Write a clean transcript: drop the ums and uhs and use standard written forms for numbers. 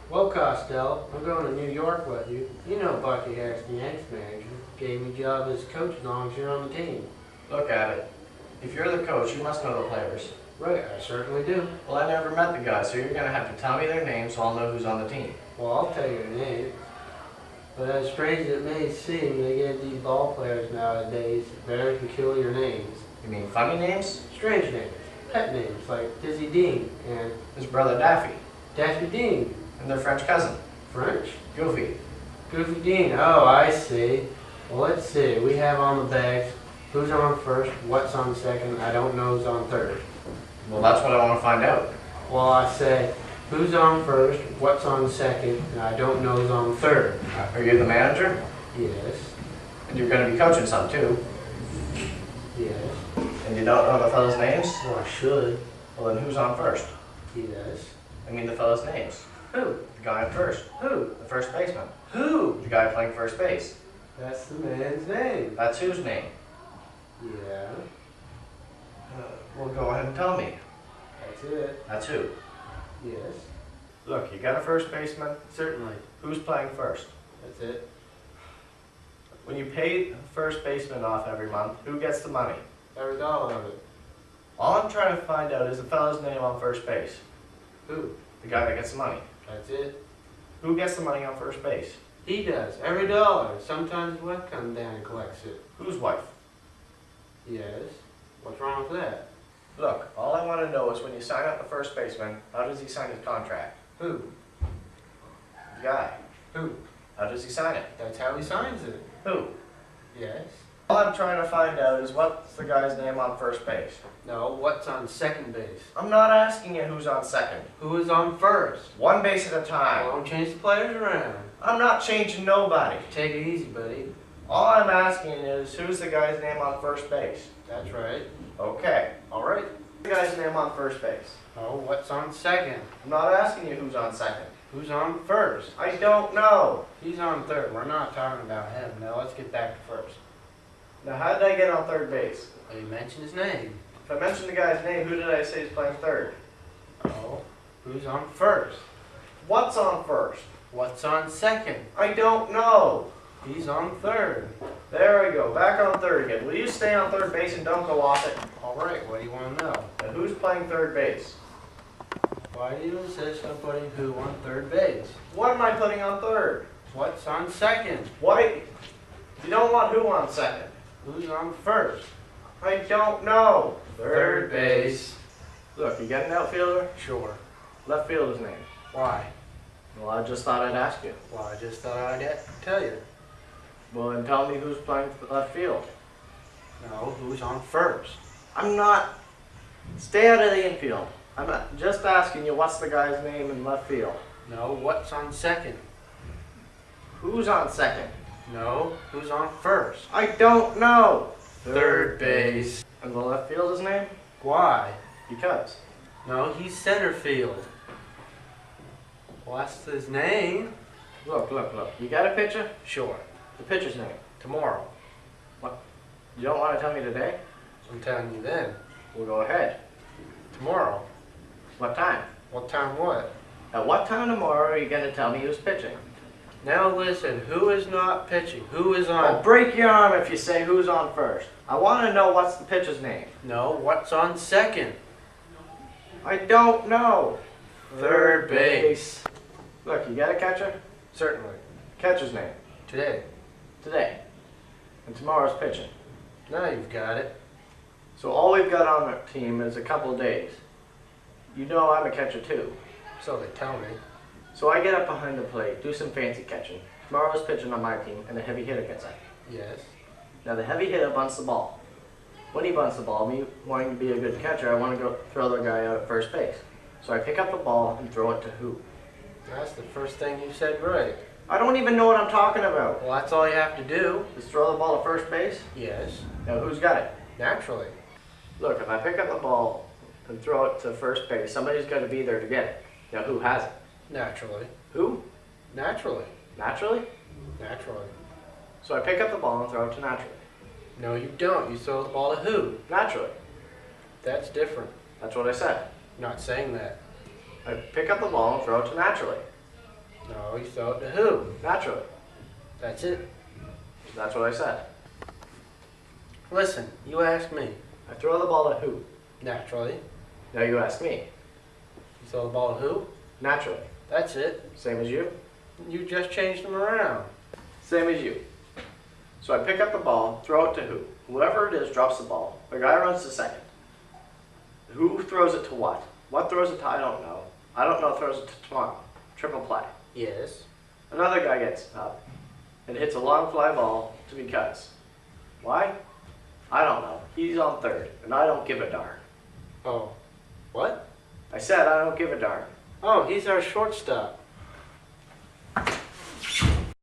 Well, Costello, I'm going to New York with you. You know Bucky Harris, the Yanks manager, gave me a job as coach as long as you're on the team. Look at it. If you're the coach, you must know the players. Right, I certainly do. Well, I never met the guys, so you're going to have to tell me their names so I'll know who's on the team. Well, I'll tell you their names. But as strange as it may seem, they give these ball players nowadays very peculiar names. You mean funny names? Strange names. Pet names like Dizzy Dean and His brother Daffy. Daffy Dean. And their French cousin. French. Goofy. Goofy Dean. Oh, I see. Well, let's see. We have on the bags who's on first, what's on second, I don't know who's on third. Well, that's what I want to find out. Well, I say who's on first, what's on second, and I don't know who's on third. Are you the manager? Yes. And you're going to be coaching some too. Yes. And you don't know the fellas' names? Well, I should. Well, then who's on first? Yes. I mean the fellas' names. Who? The guy on first. Who? The first baseman. Who? The guy playing first base. That's the man's name. That's whose name? Yeah. Well, go ahead and tell me. That's it. That's who? Yes. Look, you got a first baseman. Certainly. Who's playing first? That's it. When you pay the first baseman off every month, who gets the money? Every dollar of it. All I'm trying to find out is the fellow's name on first base. Who? The guy that gets the money. That's it. Who gets the money on first base? He does. Every dollar. Sometimes his wife comes down and collects it. Whose wife? Yes. What's wrong with that? Look, all I want to know is when you sign up the first baseman, how does he sign his contract? Who? The guy. Who? How does he sign it? That's how he signs it. Who? Yes. All I'm trying to find out is what's the guy's name on first base. No, what's on second base? I'm not asking you who's on second. Who is on first? One base at a time. Well, don't change the players around. I'm not changing nobody. Take it easy, buddy. All I'm asking is who's the guy's name on first base. That's right. Okay. All right. The guy's name on first base. Oh, what's on second? I'm not asking you who's on second. Who's on first? I don't know. He's on third. We're not talking about him. Now let's get back to first. Now, how did I get on third base? Well, you mentioned his name. If I mentioned the guy's name, who did I say is playing third? Oh, who's on first? What's on first? What's on second? I don't know. He's on third. There we go. Back on third again. Will you stay on third base and don't go off it? All right, what do you want to know? And who's playing third base? Why do you insist on putting who on third base? What am I putting on third? What's on second? What? You don't want who on second? Who's on first? I don't know. Third base. Look, you got an outfielder? Sure. Left fielder's name. Why? Well, I just thought I'd ask you. Well, I just thought I'd tell you. Well, then tell me who's playing left field. No, who's on first? I'm not. Stay out of the infield. I'm not just asking you what's the guy's name in left field. No, what's on second? Who's on second? No, who's on first? I don't know. Third base. And the left fielder's name? Why? Because. No, he's center field. What's his name? Look. You got a picture? Sure. The pitcher's name. Tomorrow. What? You don't want to tell me today? I'm telling you then. We'll go ahead. Tomorrow. What time? What time what? At what time tomorrow are you going to tell me who's pitching? Now listen, who is not pitching? Who is I'll on? break your arm if you say who's on first. I want to know what's the pitcher's name. No, what's on second? I don't know. Third base. Look, you got a catcher? Certainly. Catcher's name. Today. Today. And tomorrow's pitching. Now you've got it. So all we've got on our team is a couple of days. You know I'm a catcher too. So they tell me. So I get up behind the plate, do some fancy catching. Tomorrow's pitching on my team, and the heavy hitter gets up. Yes. Now the heavy hitter bunts the ball. When he bunts the ball, me wanting to be a good catcher, I want to go throw the guy out at first base. So I pick up the ball and throw it to who? That's the first thing you said right. I don't even know what I'm talking about. Well, that's all you have to do. Just throw the ball to first base? Yes. Now who's got it? Naturally. Look, if I pick up the ball and throw it to first base, somebody's got to be there to get it. Now who has it? Naturally. Who? Naturally. Naturally? Naturally. So I pick up the ball and throw it to naturally. No, you don't. You throw the ball to who? Naturally. That's different. That's what I said. I'm not saying that. I pick up the ball and throw it to naturally. No, you throw it to who? Naturally. That's it. That's what I said. Listen, you ask me. I throw the ball to who? Naturally. Now you ask me. You throw the ball to who? Naturally. That's it. Same as you? You just changed them around. Same as you. So I pick up the ball, throw it to who? Whoever it is drops the ball. The guy runs to second. Who throws it to what? What throws it to I don't know. I don't know throws it to tomorrow. Triple play. Yes. Another guy gets up and hits a long fly ball to be cuts. Why? I don't know. He's on third, and I don't give a darn. Oh. What? I said I don't give a darn. Oh, he's our shortstop.